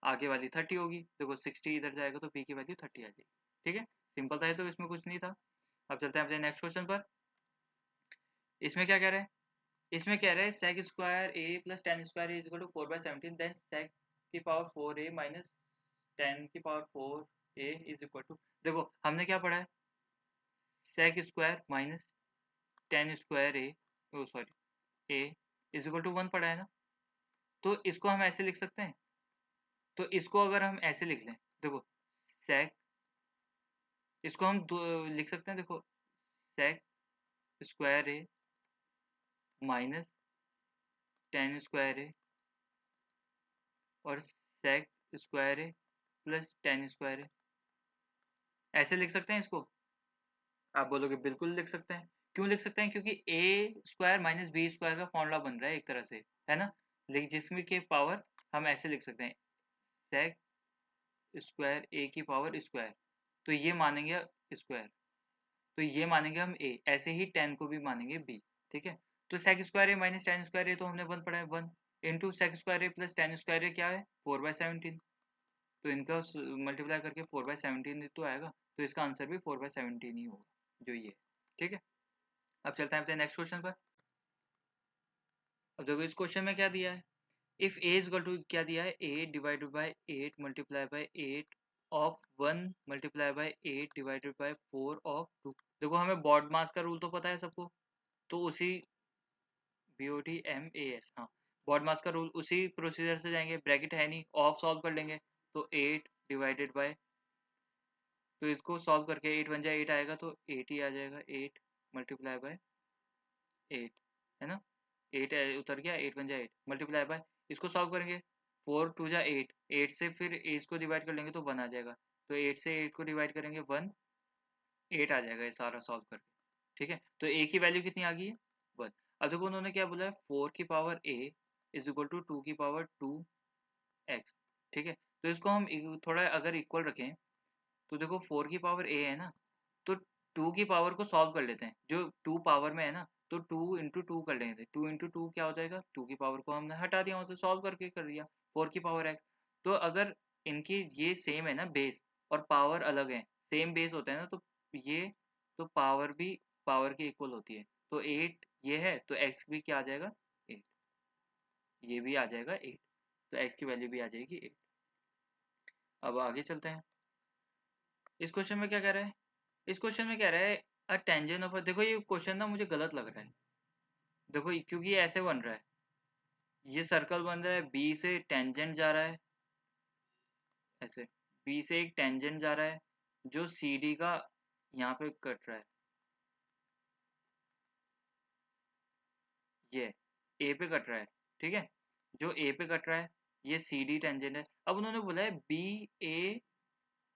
आगे वाली 30 होगी, देखो 60 इधर जाएगा तो b की वैल्यू 30 आ जाएगी, ठीक है, सिंपल था ये, तो इसमें कुछ नहीं था। अब चलते हैं अपने नेक्स्ट क्वेश्चन पर। इसमें क्या कह रहे हैं, इसमें कह रहे हैं sec square A plus tan square is equal to 4/17, then sec की पावर 4a माइनस 10 की power 4a is equal to, देखो हमने क्या पढ़ा है, sec square minus tan square A, oh sorry A is equal to 1 पढ़ा है ना, तो इसको हम ऐसे लिख सकते हैं, तो इसको अगर हम ऐसे लिख लें, देखो सेक, इसको हम लिख सकते हैं, देखो सेक स्क्वायर ए माइनस टेन स्क्वायर ए और सेक square A plus tan square ए, ऐसे लिख सकते हैं इसको। आप बोलोगे बिल्कुल लिख सकते हैं, क्यों लिख सकते हैं, क्योंकि ए स्क्वायर माइनस बी स्क्वायर का फॉर्मूला बन रहा है एक तरह से, है ना, लेकिन जिसमें के पावर हम ऐसे लिख सकते हैं, सेक स्क्वायर ए की पावर स्क्वायर, तो ये मानेंगे स्क्वायर, तो ये मानेंगे हम ए, ऐसे ही टेन को भी मानेंगे बी, ठीक है। तो सेक स्क्वायर ए माइनस टेन स्क्वायर ए तो हमने वन पढ़ा है, one into sec square A plus tan square ए क्या है, 4/17, तो इनका मल्टीप्लाई करके 4/17 तो आएगा, तो इसका आंसर भी 4/17 ही होगा, जो ये है, ठीक है। अब चलते हैं अपने नेक्स्ट क्वेश्चन पर। अब देखो इस क्वेश्चन में क्या दिया है, if A is equal to, क्या दिया है, 8 divided by 8 multiply by 8 of 1 multiply by 8 divided by 4 of 2। देखो हमें बॉड मास का रूल तो पता है सबको, तो उसी BODMAS, हाँ, बॉड मास का रूल, उसी प्रोसीजर से जाएंगे, ब्रैकेट है नहीं, ऑफ सॉल्व कर लेंगे, तो 8 डिवाइडेड बाय, तो इसको सॉल्व करके 8 बन जाए 8 आएगा, तो 8 ही आ जाएगा, 8 मल्टीप्लाई बाय 8, है ना, 8 उतर गया, 8 बन जाए 8 मल्टीप्लाई बाय, इसको सॉल्व करेंगे, 4 2 जा 8, 8 से फिर इसको डिवाइड कर लेंगे तो 1 आ जाएगा, तो 8 से 8 को डिवाइड करेंगे 1, 8 आ जाएगा ये सारा सॉल्व करके, ठीक है। तो a की वैल्यू कितनी आ गई है, 1। अब देखो उन्होंने क्या बोला है, 4 की power a is equal to 2 की पावर 2x, ठीक है। तो इसको हम थोड़ा अगर इक्वल रखें, तो देखो 4 की पावर a है ना, तो 2 की पावर को सॉल्व कर लेते हैं, जो 2 पावर में है ना, तो 2 इंटू टू कर लेंगे, 2 इंटू टू क्या हो जाएगा, 2 की पावर को हमने हटा दिया, वहाँ से सॉल्व करके कर दिया, 4 की पावर x। तो अगर इनकी ये सेम है ना बेस, और पावर अलग है, सेम बेस होता है ना, तो ये, तो पावर भी पावर की इक्वल होती है, तो 8 ये है, तो x भी क्या आ जाएगा, 8, ये भी आ जाएगा 8, तो x की वैल्यू भी आ जाएगी 8। अब आगे चलते हैं, इस क्वेश्चन में क्या कह रहा है, इस क्वेश्चन में कह रहा है अ टेंजेंट ऑफ, देखो ये क्वेश्चन ना मुझे गलत लग रहा है, देखो क्योंकि ये ऐसे बन रहा है, ये सर्कल बन रहा है, बी से टेंजेंट जा रहा है ऐसे, बी से एक टेंजेंट जा रहा है जो सी डी का यहाँ पे कट रहा है, ये ए पे कट रहा है, ठीक है, जो ए पे कट रहा है ये सी डी टेंजेंट है। अब उन्होंने बोला है बी ए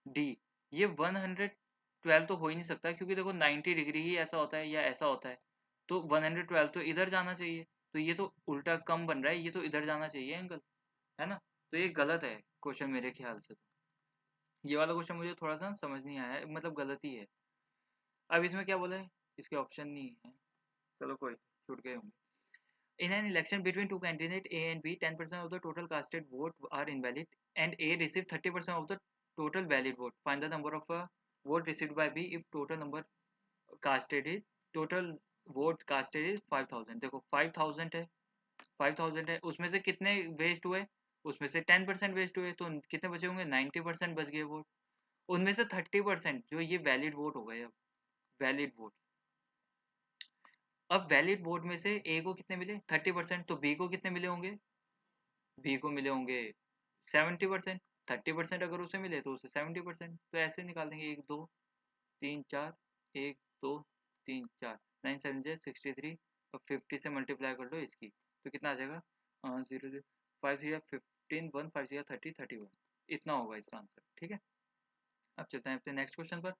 डी, ये 112 तो हो ही नहीं सकता क्योंकि देखो 90 डिग्री ही ऐसा होता है या ऐसा होता है, तो 112 तो इधर जाना चाहिए, तो ये तो उल्टा कम बन रहा है, ये तो इधर जाना चाहिए एंगल, है ना, तो ये गलत है क्वेश्चन मेरे ख्याल से। ये वाला क्वेश्चन मुझे थोड़ा सा समझ नहीं आया है, मतलब गलत ही है। अब इसमें क्या बोला है, इसके ऑप्शन नहीं है, चलो कोई छूट गए होंगे। In an election between two candidates A and B, 10% of the total casted vote are invalid, and A received 30% of the total valid vote. Find the number of vote received by B if total number casted is total vote casted is 5000। देखो 5000 है, 5000 है, उसमें से कितने waste हुए, उसमें से 10% waste हुए, तो कितने बचे होंगे, 90% बच गए वोट, उनमें से 30% जो ये वैलिड वोट हो गए। अब वैलिड वोट, अब वैलिड वोट में से ए को कितने मिले 30%, तो बी को कितने मिले होंगे, बी को मिले होंगे 70%। 30% अगर उसे मिले तो उसे 70%, तो ऐसे निकाल देंगे, 1 2 3 4, 1 2 3 4, 9 7 जा 63, और 50 से मल्टीप्लाई कर लो इसकी, तो कितना आ जाएगा, 0 0 5 6 15 1 5 6 30 31, इतना होगा इसका आंसर, ठीक है। अब चलते हैं अपने नेक्स्ट क्वेश्चन पर।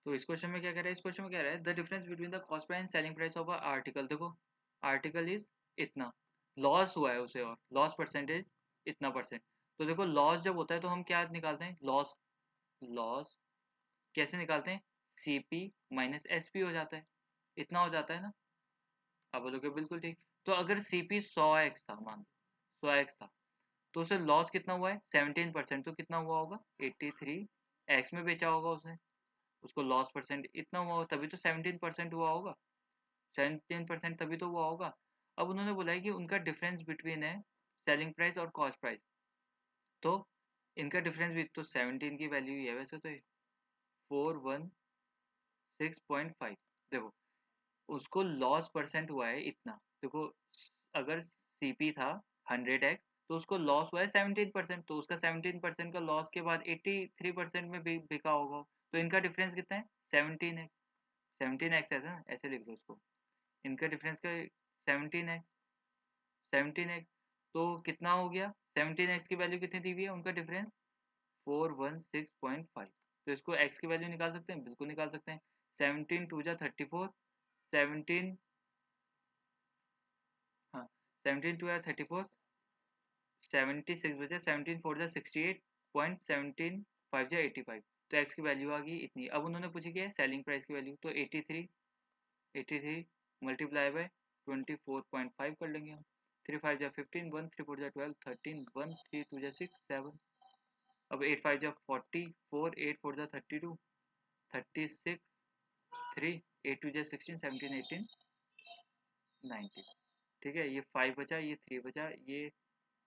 तो इस क्वेश्चन में क्या कह रहा है, इस क्वेश्चन में कह रहा है the difference between the cost price and selling price of a article. देखो आर्टिकल इज इतना, लॉस हुआ है उसे, और लॉस परसेंटेज इतना परसेंट। तो देखो लॉस जब होता है तो हम क्या निकालते हैं, लॉस, लॉस कैसे निकालते हैं, सीपी माइनस एसपी हो जाता है, इतना हो जाता है ना। आप बोलोगे बिल्कुल ठीक, तो अगर सीपी 100x था, मान लो 100x था, तो उसे लॉस कितना हुआ है 17%, तो कितना हुआ होगा 83x में बेचा होगा उसने, उसको लॉस परसेंट इतना हुआ हो, तभी तो 17% हुआ होगा, 17% तभी तो हुआ होगा। अब उन्होंने बोला है कि उनका डिफरेंस बिटवीन है सेलिंग प्राइस और कॉस्ट प्राइस, तो इनका डिफरेंस भी तो 17 की वैल्यू ही है वैसे तो, 416.5। देखो उसको लॉस परसेंट हुआ है इतना, देखो अगर सीपी था 100x, तो उसको लॉस हुआ है 17%, तो उसका 17% का लॉस के बाद 83% में बिका होगा, तो इनका डिफरेंस कितना है 17x, 17x है ना, ऐसे लिख लो उसको, इनका डिफरेंस का 17x, 17x, तो कितना हो गया, 17x की वैल्यू कितनी दी हुई है, उनका डिफरेंस 416.5। तो इसको x की वैल्यू निकाल सकते हैं, बिल्कुल निकाल सकते हैं, 17 2 जा 34, 17, हाँ 17 2 या 34, 76 बचे, 17 4 जा 68.17 5 जा 85, तो x की वैल्यू आ गई इतनी। अब उन्होंने पूछी क्या है सेलिंग प्राइस की वैल्यू, तो 83, 83 मल्टीप्लाई बाय 24.5 कर लेंगे हम, 3 5 जा 15, 1 3 4 जा 12, 13, 1 3 2 जा 6 7, अब 8 5 जा 40, 4 8 4 जा 32, 36, 3 8 2 जा 16, 17 18 19, ठीक है, ये 5 बचा, ये 3 बचा, ये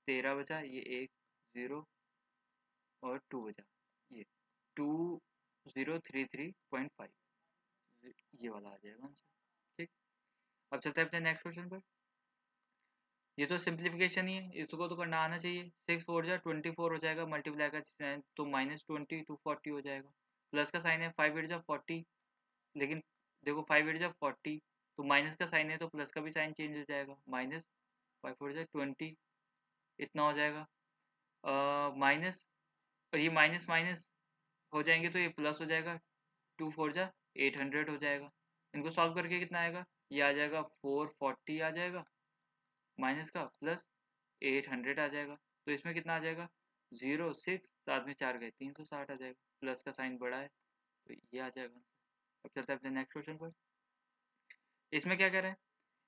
13 बचा, ये एक 0 और 2 बचा, ये 2033.5, ये वाला आ जाएगा आंसर, ठीक। अब चलते हैं अपने नेक्स्ट क्वेश्चन पर। ये तो सिंप्लीफिकेशन ही है, इसको तो करना आना चाहिए, 6 4 जा 24 हो जाएगा, मल्टीप्लाई का तो -20 240 हो जाएगा, प्लस का साइन है, 5 8 जा 40, लेकिन देखो 5 8 जा 40, तो माइनस का साइन है तो प्लस का भी साइन चेंज हो जाएगा, -5 4 जा 20, इतना हो जाएगा, माइनस, और ये माइनस माइनस हो जाएंगे तो ये प्लस हो जाएगा, 2 4 जा 800 हो जाएगा, इनको सॉल्व करके कितना आएगा, ये आ जाएगा 440 आ जाएगा, माइनस का प्लस 800 आ जाएगा, तो इसमें कितना आ जाएगा 06, साथ में 4 गए 360 आ जाएगा, प्लस का साइन बड़ा है तो ये आ जाएगा। अब चलते हैं अपने नेक्स्ट क्वेश्चन पर। इसमें क्या कह रहा है,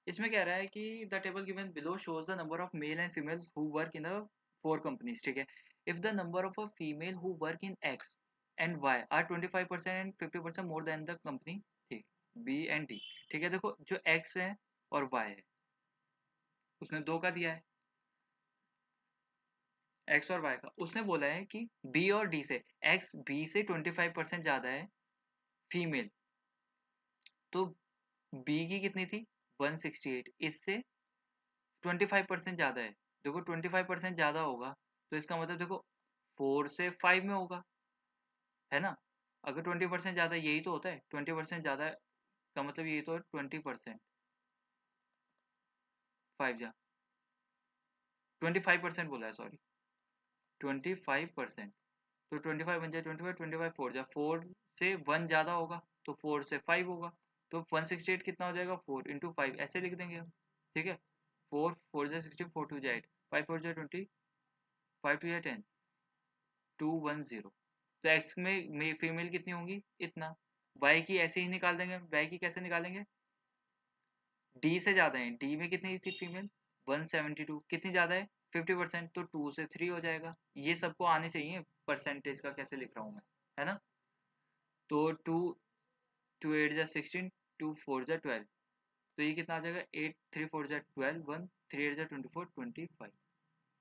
इसमें कह रहा है कि the table given below shows the number of male and female who work in a 4 companies, ठीक है, if the number of a female who work in X and Y are 25% and 50% more than the company, ठीक, B and D, ठीक है, देखो जो x है और Y है उसने दो का दिया है, एक्स और वाई का, उसने बोला है कि बी और डी से, एक्स बी से 25% ज्यादा है फीमेल, तो बी की कितनी थी 168, इससे 25% ज़्यादा है। देखो 25% ज़्यादा होगा तो इसका मतलब देखो 4 से 5 में होगा, है ना? अगर 20% ज़्यादा, यही तो होता है 20% ज़्यादा का मतलब यही तो है 20%। 5 जा 25% बोला है, सॉरी 25%। तो 25 बन जाए 25, 25 4 जा 4 से 1 ज़्यादा होगा तो 4 से 5 होगा। तो 168 कितना हो जाएगा, 4 इंटू 5 ऐसे लिख देंगे हम। ठीक है, 4 4 जा 16, 4 2 जा 8, 5 4 जा 20, 5 2 जा 10, 210। तो एक्स में फीमेल कितनी होंगी, इतना। वाई की ऐसे ही निकाल देंगे। वाई की कैसे निकालेंगे, डी से ज़्यादा है, डी में कितनी थी फीमेल, 172, कितनी ज़्यादा है 50%, तो 2 से 3 हो जाएगा। ये सबको आने चाहिए, परसेंटेज का कैसे लिख रहा हूँ मैं, है ना? तो 2 2 8 जा 16, 2 4 जा 12, तो ये कितना आ जाएगा, 8 3 4 जा 12, 1 3 8 जा 24, 25,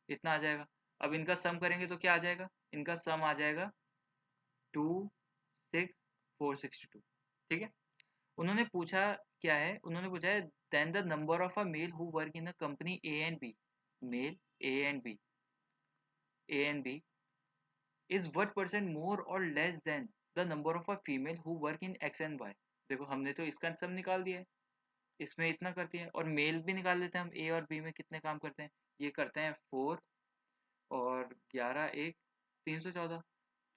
इतना आ जाएगा। अब इनका सम करेंगे तो क्या आ जाएगा, इनका सम आ जाएगा 2 6 462। ठीक है, उन्होंने पूछा क्या है, उन्होंने पूछा है then the number of a male who work in a company A and B, male A and B, A and B is what percent more or less than the number of a female who work in X and Y. देखो हमने तो इसका सम निकाल दिया है, इसमें इतना करती है, और मेल भी निकाल लेते हैं हम, ए और बी में कितने काम करते हैं। ये करते हैं 4 और 11 1 314,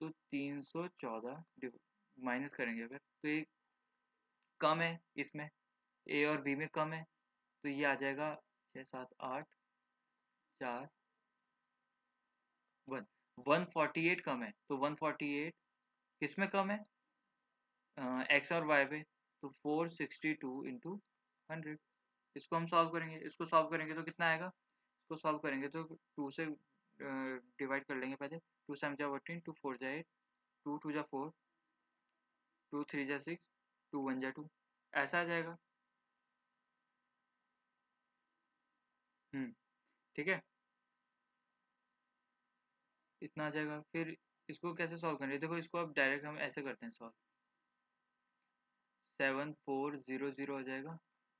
तो 314 माइनस करेंगे अगर तो ये कम है, इसमें ए और बी में कम है, तो ये आ जाएगा 6 7 8 4 1, 148 कम है। तो 148 किस में कम है, एक्स और वाई पे, तो 462 इंटू 100। इसको हम सॉल्व करेंगे, इसको सॉल्व करेंगे तो कितना आएगा, इसको सॉल्व करेंगे तो 2 से डिवाइड कर लेंगे पहले, 2 7 जा 14, 2 4 जा 8, 2 2 जा 4, 2 3 जा 6, 2 1 जा 2, ऐसा आ जाएगा। ठीक है, इतना आ जाएगा। फिर इसको कैसे सॉल्व करेंगे, देखो इसको अब डायरेक्ट हम ऐसे करते हैं सॉल्व, 7400 हो जाएगा,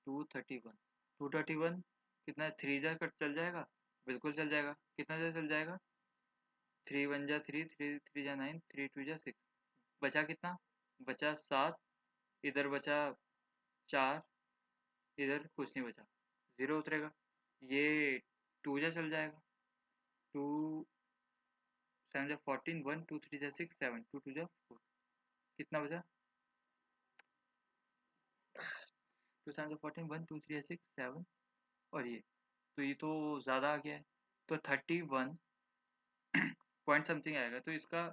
231, 231 कितना, 3 जा कट चल जाएगा, बिल्कुल चल जाएगा, कितना जा चल जाएगा, 3 1 जा 3, 3 3 जा 9, 3 2 जा 6, बचा कितना, बचा 7, इधर बचा 4, इधर कुछ नहीं बचा, 0 उतरेगा। ये 2 जा चल जाएगा, 2 7 जा 14, 1 2 3 जा 6 7, 2 2 जा 4, कितना बचा, 2 7 जा 14, 1 2 3 जा 6 7, और ये, तो ये तो ज़्यादा आ गया है, तो 31 पॉइंट समथिंग आएगा, तो इसका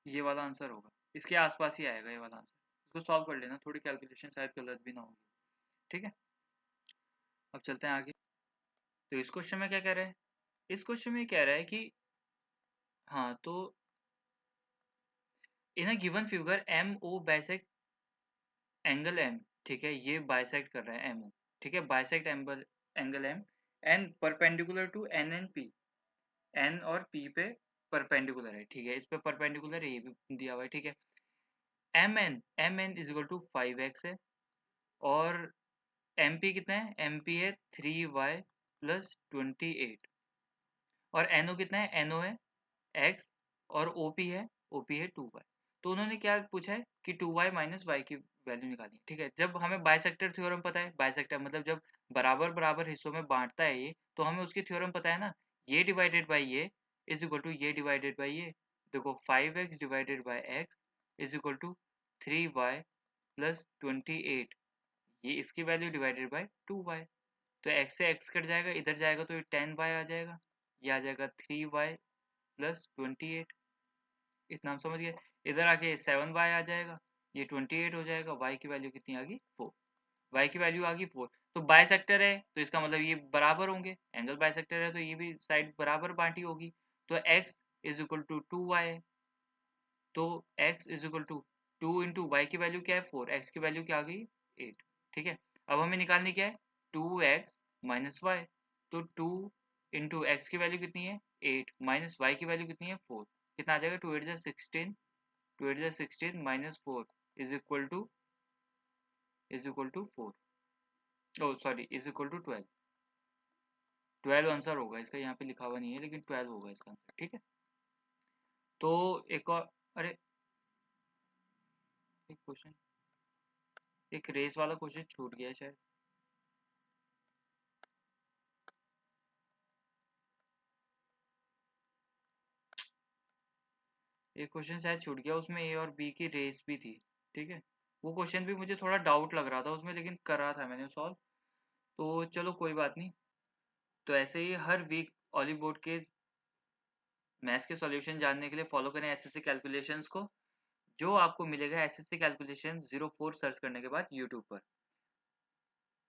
ये वाला आंसर होगा, इसके आसपास ही आएगा ये वाला आंसर। इसको सॉल्व कर लेना, थोड़ी कैलकुलेशन शायद गलत भी ना होगी। ठीक है, अब चलते हैं आगे। तो इस क्वेश्चन में क्या कह रहा है, इस क्वेश्चन में कह रहा है कि हाँ, तो in a given figure M O bisect angle M, ठीक है, ये बाइसेक्ट कर रहा है एम ओ, ठीक है, bisect angle angle M and perpendicular to N and P, N और पी पे परपेंडिकुलर है, ठीक है, इस पे परपेंडिकुलर है, ये भी दिया हुआ है, ठीक है। M N is equal to 5x है, और एम पी कितना है, एम पी है 3y प्लस 28, और एन ओ कितना है, एन ओ है x, और ओ पी है, ओ पी है 2y। तो उन्होंने क्या पूछा है कि 2y माइनस वाई की वैल्यू निकालनी है, ठीक है। जब हमें बाइसेक्टर थ्योरम पता है, बाइसेक्टर मतलब जब बराबर बराबर हिस्सों में बांटता है ये, तो हमें उसकी थ्योरम पता है ना, ये डिवाइडेड बाई ये इज इक्वल टू ये डिवाइडेड बाई ये। देखो 5x divided by X is equal to 3y plus 28, ये इसकी वैल्यू डिवाइडेड बाई 2y। तो x से x कट जाएगा, इधर जाएगा तो ये 10y आ जाएगा, ये आ जाएगा 3y प्लस 28, इतना हम समझ गए। इधर आके 7y आ जाएगा, ये 28 हो जाएगा, y की वैल्यू कितनी आ गई 4, y की वैल्यू आ गई 4। तो बाइसेक्टर है तो इसका मतलब ये बराबर होंगे, एंगल बाइसेक्टर है तो ये भी साइड बराबर बांटी होगी। तो x is equal to 2y, तो x is equal to 2 into Y की वैल्यू क्या है 4, x की वैल्यू क्या आ गई 8। ठीक है, अब हमें निकालनी क्या है 2x माइनस वाई, तो 2 इंटू एक्स की वैल्यू कितनी है 8 माइनस वाई की वैल्यू कितनी है 4, कितना आ जाएगा 2 8 जा 16, 2 8 जा 16 minus 4 is equal to 4, oh sorry is equal to 12। 12 answer होगा इसका, यहाँ पे लिखा हुआ नहीं है लेकिन 12 होगा इसका आंसर, ठीक है। तो एक और, अरे एक क्वेश्चन, एक रेस वाला क्वेश्चन छूट गया है शायद। एक क्वेश्चन शायद छूट गया, उसमें ए और बी की रेस भी थी, ठीक है। वो क्वेश्चन भी मुझे थोड़ा डाउट लग रहा था उसमें, लेकिन कर रहा था मैंने सॉल्व। तो चलो कोई बात नहीं। तो ऐसे ही हर वीक ऑली बोर्ड के मैथ्स के सॉल्यूशन जानने के लिए फॉलो करें एसएससी कैलकुलेशंस को, जो आपको मिलेगा एसएससी कैलकुलेशन 04 सर्च करने के बाद यूट्यूब पर।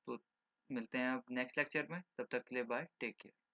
तो मिलते हैं अब नेक्स्ट लेक्चर में, तब तक के लिए बाय, टेक केयर।